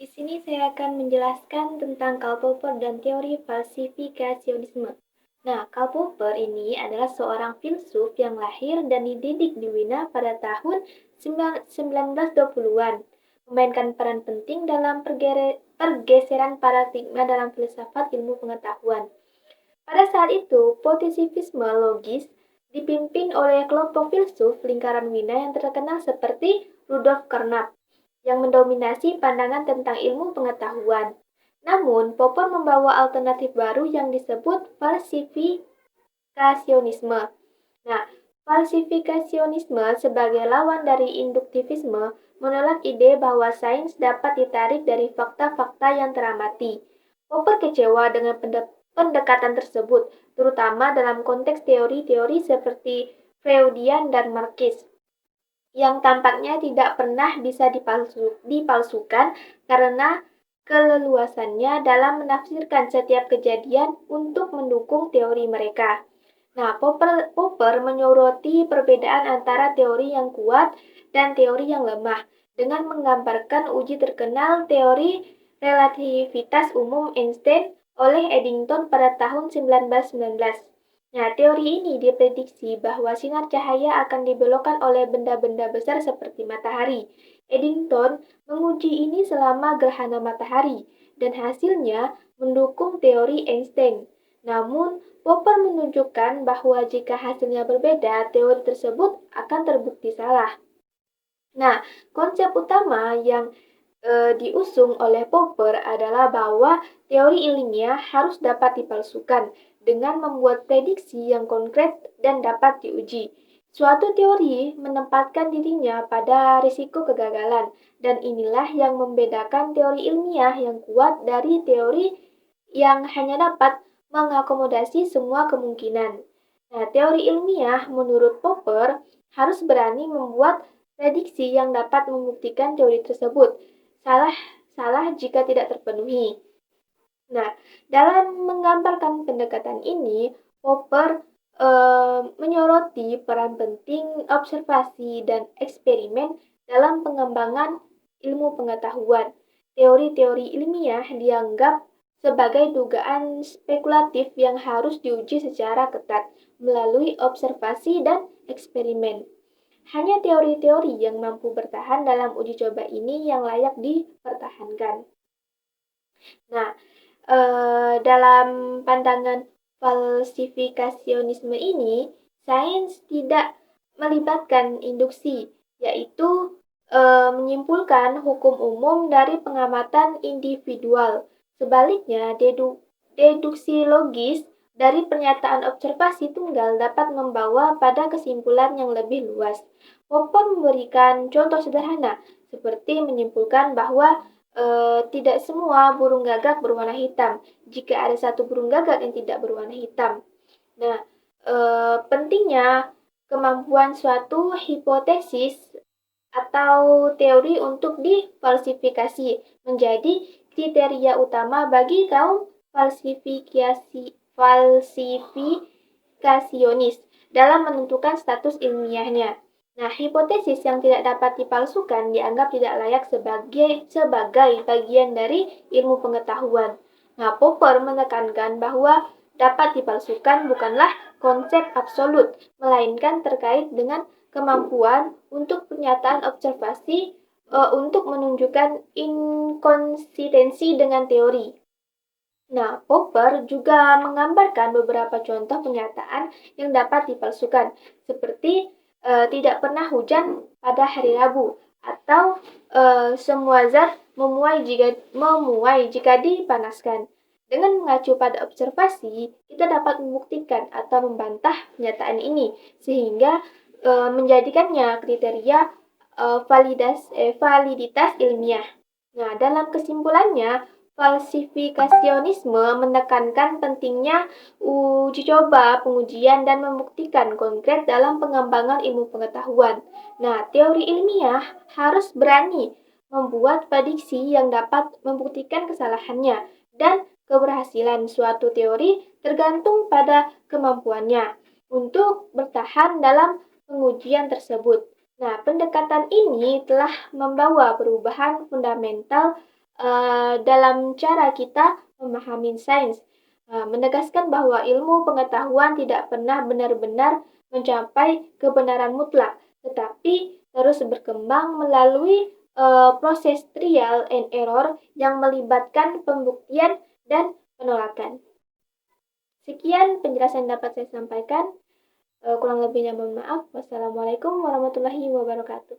Di sini saya akan menjelaskan tentang Karl Popper dan teori falsifikasionisme. Nah, Karl Popper ini adalah seorang filsuf yang lahir dan dididik di Wina pada tahun 1920-an, memainkan peran penting dalam pergeseran paradigma dalam filsafat ilmu pengetahuan. Pada saat itu, positivisme logis dipimpin oleh kelompok filsuf lingkaran Wina yang terkenal seperti Rudolf Carnap yang mendominasi pandangan tentang ilmu pengetahuan. Namun, Popper membawa alternatif baru yang disebut falsifikasionisme. Nah, falsifikasionisme sebagai lawan dari induktivisme menolak ide bahwa sains dapat ditarik dari fakta-fakta yang teramati. Popper kecewa dengan pendekatan tersebut, terutama dalam konteks teori-teori seperti Freudian dan Marxist yang tampaknya tidak pernah bisa dipalsukan karena keleluasannya dalam menafsirkan setiap kejadian untuk mendukung teori mereka. Nah, Popper menyoroti perbedaan antara teori yang kuat dan teori yang lemah dengan menggambarkan uji terkenal teori relativitas umum Einstein oleh Eddington pada tahun 1919. Nah, teori ini diprediksi bahwa sinar cahaya akan dibelokkan oleh benda-benda besar seperti matahari. Eddington menguji ini selama gerhana matahari, dan hasilnya mendukung teori Einstein. Namun, Popper menunjukkan bahwa jika hasilnya berbeda, teori tersebut akan terbukti salah. Nah, konsep utama yang diusung oleh Popper adalah bahwa teori ilmiah harus dapat dipalsukan dengan membuat prediksi yang konkret dan dapat diuji. Suatu teori menempatkan dirinya pada risiko kegagalan, dan inilah yang membedakan teori ilmiah yang kuat dari teori yang hanya dapat mengakomodasi semua kemungkinan. Nah, teori ilmiah menurut Popper harus berani membuat prediksi yang dapat membuktikan teori tersebut salah salah jika tidak terpenuhi. Nah, dalam menggambarkan pendekatan ini, Popper menyoroti peran penting observasi dan eksperimen dalam pengembangan ilmu pengetahuan. Teori-teori ilmiah dianggap sebagai dugaan spekulatif yang harus diuji secara ketat melalui observasi dan eksperimen. Hanya teori-teori yang mampu bertahan dalam uji coba ini yang layak dipertahankan. Nah, dalam pandangan falsifikasionisme ini, sains tidak melibatkan induksi, yaitu menyimpulkan hukum umum dari pengamatan individual. Sebaliknya, deduksi logis dari pernyataan observasi tunggal dapat membawa pada kesimpulan yang lebih luas. Popper memberikan contoh sederhana, seperti menyimpulkan bahwa tidak semua burung gagak berwarna hitam jika ada satu burung gagak yang tidak berwarna hitam. Nah, pentingnya kemampuan suatu hipotesis atau teori untuk difalsifikasi menjadi kriteria utama bagi kaum falsifikasionis dalam menentukan status ilmiahnya. Nah, hipotesis yang tidak dapat dipalsukan dianggap tidak layak sebagai bagian dari ilmu pengetahuan. Nah, Popper menekankan bahwa dapat dipalsukan bukanlah konsep absolut, melainkan terkait dengan kemampuan untuk pernyataan observasi untuk menunjukkan inkonsistensi dengan teori. Nah, Popper juga menggambarkan beberapa contoh pernyataan yang dapat dipalsukan, seperti tidak pernah hujan pada hari Rabu, atau semua zat memuai jika dipanaskan. Dengan mengacu pada observasi, kita dapat membuktikan atau membantah pernyataan ini, sehingga menjadikannya kriteria validitas ilmiah. Nah, dalam kesimpulannya, falsifikasionisme menekankan pentingnya uji coba, pengujian, dan membuktikan konkret dalam pengembangan ilmu pengetahuan. Nah, teori ilmiah harus berani membuat prediksi yang dapat membuktikan kesalahannya, dan keberhasilan suatu teori tergantung pada kemampuannya untuk bertahan dalam pengujian tersebut. Nah, pendekatan ini telah membawa perubahan fundamental dalam cara kita memahami sains, menegaskan bahwa ilmu pengetahuan tidak pernah benar-benar mencapai kebenaran mutlak, tetapi terus berkembang melalui proses trial and error yang melibatkan pembuktian dan penolakan. Sekian penjelasan dapat saya sampaikan. Kurang lebihnya mohon maaf. Wassalamualaikum warahmatullahi wabarakatuh.